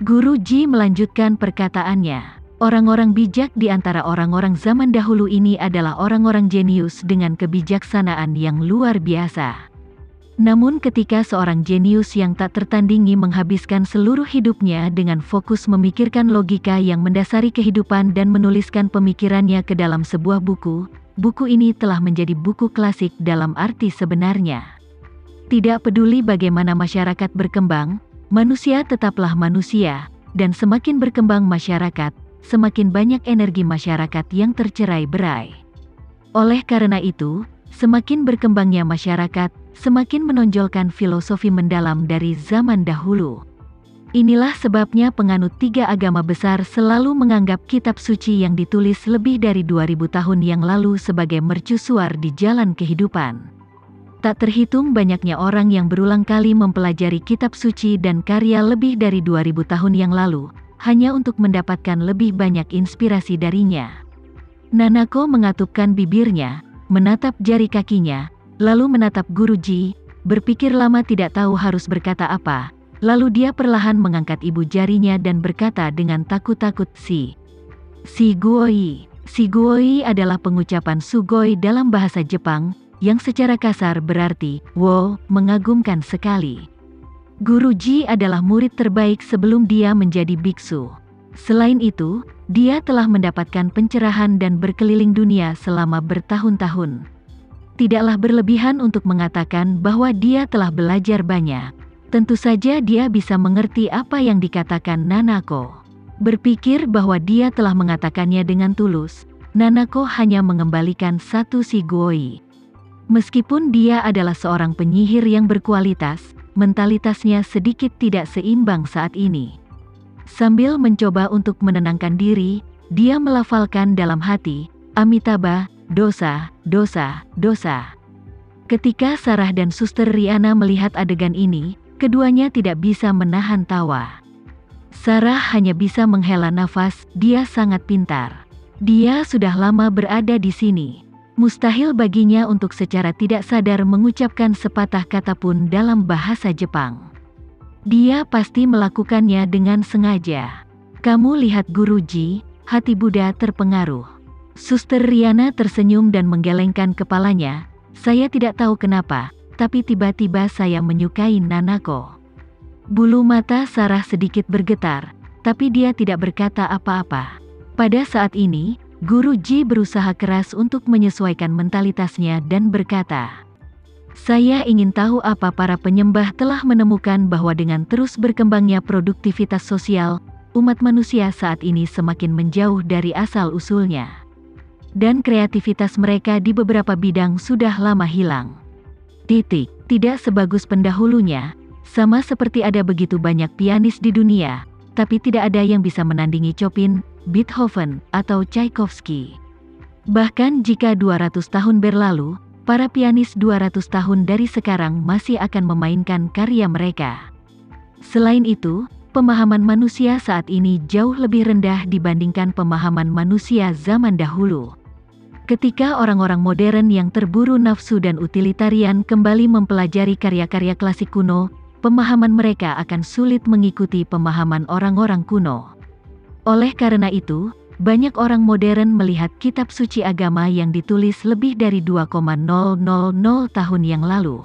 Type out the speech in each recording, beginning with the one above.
Guru Ji melanjutkan perkataannya. Orang-orang bijak di antara orang-orang zaman dahulu ini adalah orang-orang jenius dengan kebijaksanaan yang luar biasa. Namun ketika seorang jenius yang tak tertandingi menghabiskan seluruh hidupnya dengan fokus memikirkan logika yang mendasari kehidupan dan menuliskan pemikirannya ke dalam sebuah buku, buku ini telah menjadi buku klasik dalam arti sebenarnya. Tidak peduli bagaimana masyarakat berkembang, manusia tetaplah manusia, dan semakin berkembang masyarakat, semakin banyak energi masyarakat yang tercerai-berai. Oleh karena itu, semakin berkembangnya masyarakat, semakin menonjolkan filosofi mendalam dari zaman dahulu. Inilah sebabnya penganut 3 agama besar selalu menganggap kitab suci yang ditulis lebih dari 2000 tahun yang lalu sebagai mercusuar di jalan kehidupan. Tak terhitung banyaknya orang yang berulang kali mempelajari kitab suci dan karya lebih dari 2000 tahun yang lalu, hanya untuk mendapatkan lebih banyak inspirasi darinya. Nanako mengatupkan bibirnya, menatap jari kakinya, lalu menatap Guru Ji, berpikir lama tidak tahu harus berkata apa, lalu dia perlahan mengangkat ibu jarinya dan berkata dengan takut-takut Shigoi. Shigoi adalah pengucapan sugoi dalam bahasa Jepang, yang secara kasar berarti, wow, mengagumkan sekali. Guru Ji adalah murid terbaik sebelum dia menjadi biksu. Selain itu, dia telah mendapatkan pencerahan dan berkeliling dunia selama bertahun-tahun. Tidaklah berlebihan untuk mengatakan bahwa dia telah belajar banyak. Tentu saja dia bisa mengerti apa yang dikatakan Nanako. Berpikir bahwa dia telah mengatakannya dengan tulus, Nanako hanya mengembalikan satu shigoi. Meskipun dia adalah seorang penyihir yang berkualitas, mentalitasnya sedikit tidak seimbang saat ini. Sambil mencoba untuk menenangkan diri, dia melafalkan dalam hati, Amitabha, dosa, dosa, dosa. Ketika Sarah dan Suster Riana melihat adegan ini, keduanya tidak bisa menahan tawa. Sarah hanya bisa menghela nafas, dia sangat pintar. Dia sudah lama berada di sini. Mustahil baginya untuk secara tidak sadar mengucapkan sepatah kata pun dalam bahasa Jepang. Dia pasti melakukannya dengan sengaja. Kamu lihat Guru Ji, hati Buddha terpengaruh. Suster Riana tersenyum dan menggelengkan kepalanya. Saya tidak tahu kenapa, tapi tiba-tiba saya menyukai Nanako. Bulu mata Sarah sedikit bergetar, tapi dia tidak berkata apa-apa. Pada saat ini, Guru Ji berusaha keras untuk menyesuaikan mentalitasnya dan berkata, saya ingin tahu apa para penyembah telah menemukan bahwa dengan terus berkembangnya produktivitas sosial, umat manusia saat ini semakin menjauh dari asal-usulnya. Dan kreativitas mereka di beberapa bidang sudah lama hilang. Tidak sebagus pendahulunya, sama seperti ada begitu banyak pianis di dunia, tapi tidak ada yang bisa menandingi Chopin, Beethoven, atau Tchaikovsky. Bahkan jika 200 tahun berlalu, para pianis 200 tahun dari sekarang masih akan memainkan karya mereka. Selain itu, pemahaman manusia saat ini jauh lebih rendah dibandingkan pemahaman manusia zaman dahulu. Ketika orang-orang modern yang terburu nafsu dan utilitarian kembali mempelajari karya-karya klasik kuno, pemahaman mereka akan sulit mengikuti pemahaman orang-orang kuno. Oleh karena itu, banyak orang modern melihat kitab suci agama yang ditulis lebih dari 2,000 tahun yang lalu.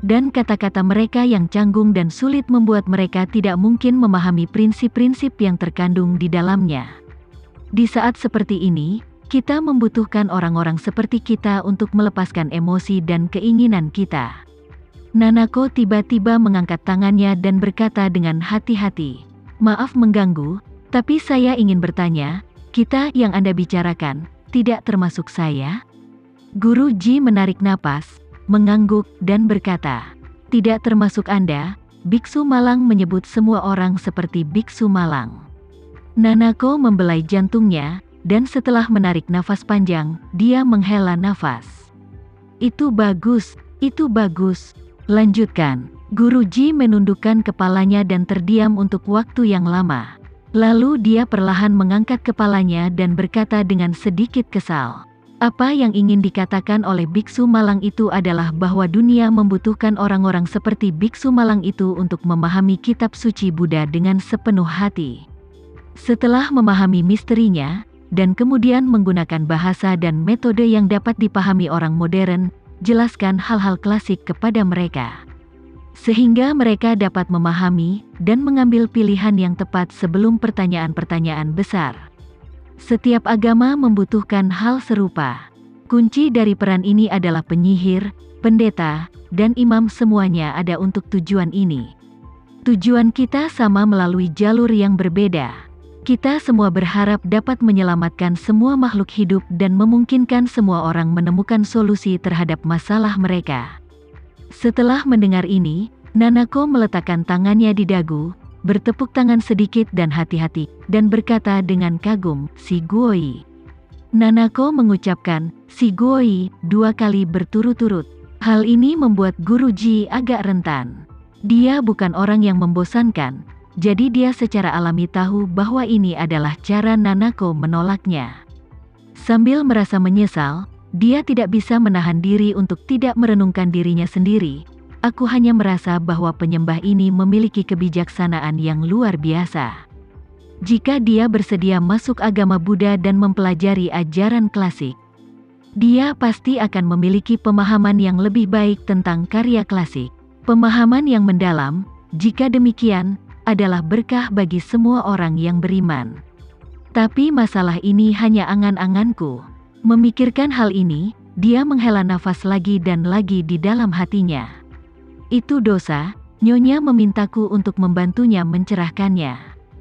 Dan kata-kata mereka yang canggung dan sulit membuat mereka tidak mungkin memahami prinsip-prinsip yang terkandung di dalamnya. Di saat seperti ini, kita membutuhkan orang-orang seperti kita untuk melepaskan emosi dan keinginan kita. Nanako tiba-tiba mengangkat tangannya dan berkata dengan hati-hati, maaf mengganggu, tapi saya ingin bertanya, kita yang Anda bicarakan, tidak termasuk saya? Guru Ji menarik napas, mengangguk, dan berkata, tidak termasuk Anda. Biksu Malang menyebut semua orang seperti Biksu Malang. Nanako membelai jantungnya, dan setelah menarik nafas panjang, dia menghela nafas. Itu bagus, lanjutkan. Guru Ji menundukkan kepalanya dan terdiam untuk waktu yang lama. Lalu dia perlahan mengangkat kepalanya dan berkata dengan sedikit kesal, Apa yang ingin dikatakan oleh biksu malang itu adalah bahwa dunia membutuhkan orang-orang seperti biksu malang itu untuk memahami kitab suci Buddha dengan sepenuh hati. Setelah memahami misterinya, dan kemudian menggunakan bahasa dan metode yang dapat dipahami orang modern, jelaskan hal-hal klasik kepada mereka. Sehingga mereka dapat memahami dan mengambil pilihan yang tepat sebelum pertanyaan-pertanyaan besar. Setiap agama membutuhkan hal serupa. Kunci dari peran ini adalah penyihir, pendeta, dan imam, semuanya ada untuk tujuan ini. Tujuan kita sama melalui jalur yang berbeda. Kita semua berharap dapat menyelamatkan semua makhluk hidup dan memungkinkan semua orang menemukan solusi terhadap masalah mereka. Setelah mendengar ini, Nanako meletakkan tangannya di dagu, bertepuk tangan sedikit dan hati-hati, dan berkata dengan kagum, "Shigoi." Nanako mengucapkan, "Shigoi" 2 kali berturut-turut. Hal ini membuat Guruji agak rentan. Dia bukan orang yang membosankan, jadi dia secara alami tahu bahwa ini adalah cara Nanako menolaknya. Sambil merasa menyesal, dia tidak bisa menahan diri untuk tidak merenungkan dirinya sendiri. Aku hanya merasa bahwa penyembah ini memiliki kebijaksanaan yang luar biasa. Jika dia bersedia masuk agama Buddha dan mempelajari ajaran klasik, dia pasti akan memiliki pemahaman yang lebih baik tentang karya klasik. Pemahaman yang mendalam, jika demikian, adalah berkah bagi semua orang yang beriman. Tapi masalah ini hanya angan-anganku. Memikirkan hal ini, dia menghela nafas lagi dan lagi di dalam hatinya. Itu dosa, Nyonya memintaku untuk membantunya mencerahkannya.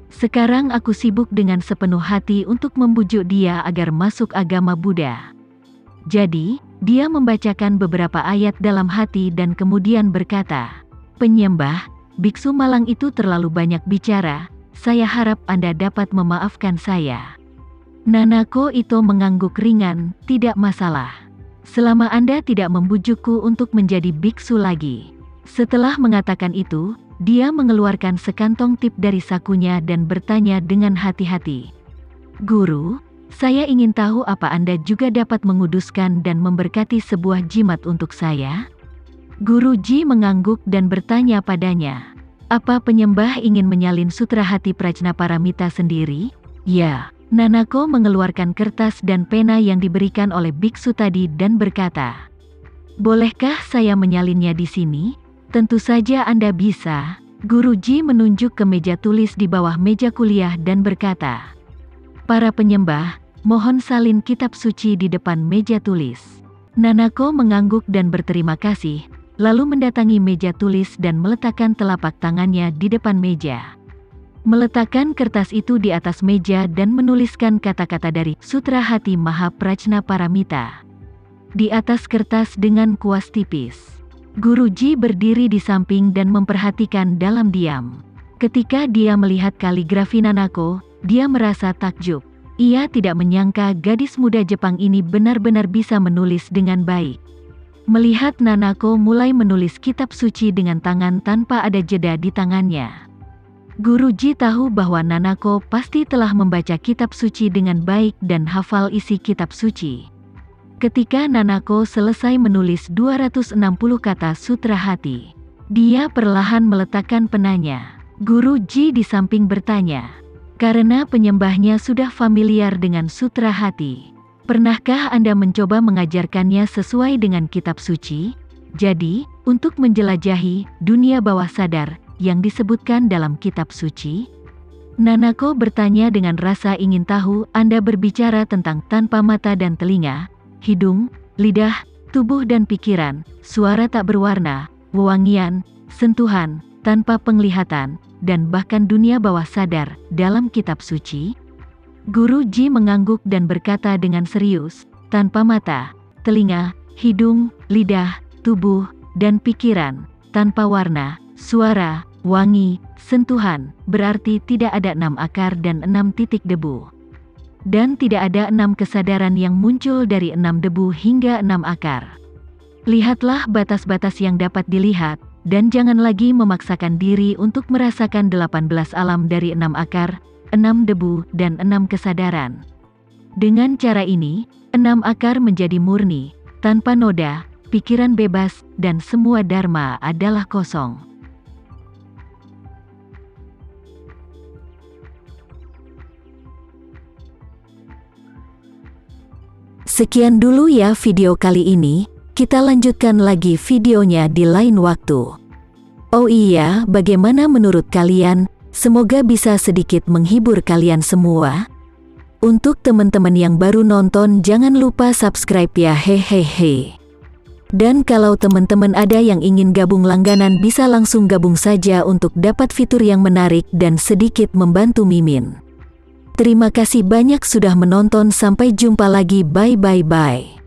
Sekarang aku sibuk dengan sepenuh hati untuk membujuk dia agar masuk agama Buddha. Jadi, dia membacakan beberapa ayat dalam hati dan kemudian berkata, "Penyembah, biksu malang itu terlalu banyak bicara, saya harap Anda dapat memaafkan saya." Nanako itu mengangguk ringan, "Tidak masalah. Selama Anda tidak membujukku untuk menjadi biksu lagi." Setelah mengatakan itu, dia mengeluarkan sekantong tip dari sakunya dan bertanya dengan hati-hati, "Guru, saya ingin tahu apa Anda juga dapat menguduskan dan memberkati sebuah jimat untuk saya?" Guruji mengangguk dan bertanya padanya, "Apa penyembah ingin menyalin sutra hati Prajnaparamita sendiri?" "Ya." Nanako mengeluarkan kertas dan pena yang diberikan oleh biksu tadi dan berkata, "Bolehkah saya menyalinnya di sini?" "Tentu saja Anda bisa." Guruji menunjuk ke meja tulis di bawah meja kuliah dan berkata, "Para penyembah, mohon salin kitab suci di depan meja tulis." Nanako mengangguk dan berterima kasih, lalu mendatangi meja tulis dan meletakkan telapak tangannya di depan meja. Meletakkan kertas itu di atas meja dan menuliskan kata-kata dari Sutra Hati Mahaprajnaparamita di atas kertas dengan kuas tipis. Guruji berdiri di samping dan memperhatikan dalam diam. Ketika dia melihat kaligrafi Nanako, dia merasa takjub. Ia tidak menyangka gadis muda Jepang ini benar-benar bisa menulis dengan baik. Melihat Nanako mulai menulis kitab suci dengan tangan tanpa ada jeda di tangannya, Guruji tahu bahwa Nanako pasti telah membaca kitab suci dengan baik dan hafal isi kitab suci. Ketika Nanako selesai menulis 260 kata Sutra Hati, dia perlahan meletakkan penanya. Guruji di samping bertanya, "Karena penyembahnya sudah familiar dengan Sutra Hati, pernahkah Anda mencoba mengajarkannya sesuai dengan kitab suci? Jadi, untuk menjelajahi dunia bawah sadar yang disebutkan dalam kitab suci?" Nanako bertanya dengan rasa ingin tahu. "Anda berbicara tentang tanpa mata dan telinga, hidung, lidah, tubuh dan pikiran, suara tak berwarna, wewangian, sentuhan, tanpa penglihatan, dan bahkan dunia bawah sadar dalam kitab suci?" Guruji mengangguk dan berkata dengan serius, "Tanpa mata, telinga, hidung, lidah, tubuh, dan pikiran, tanpa warna, suara, wangi, sentuhan, berarti tidak ada 6 akar dan 6 titik debu. Dan tidak ada 6 kesadaran yang muncul dari 6 debu hingga 6 akar. Lihatlah batas-batas yang dapat dilihat, dan jangan lagi memaksakan diri untuk merasakan 18 alam dari 6 akar, 6 debu, dan 6 kesadaran. Dengan cara ini, 6 akar menjadi murni, tanpa noda, pikiran bebas, dan semua dharma adalah kosong. Sekian dulu ya video kali ini, kita lanjutkan lagi videonya di lain waktu. Oh iya, bagaimana menurut kalian? Semoga bisa sedikit menghibur kalian semua. Untuk teman-teman yang baru nonton, jangan lupa subscribe ya, hehehe. Dan kalau teman-teman ada yang ingin gabung langganan, bisa langsung gabung saja untuk dapat fitur yang menarik dan sedikit membantu Mimin. Terima kasih banyak sudah menonton, sampai jumpa lagi, bye bye bye.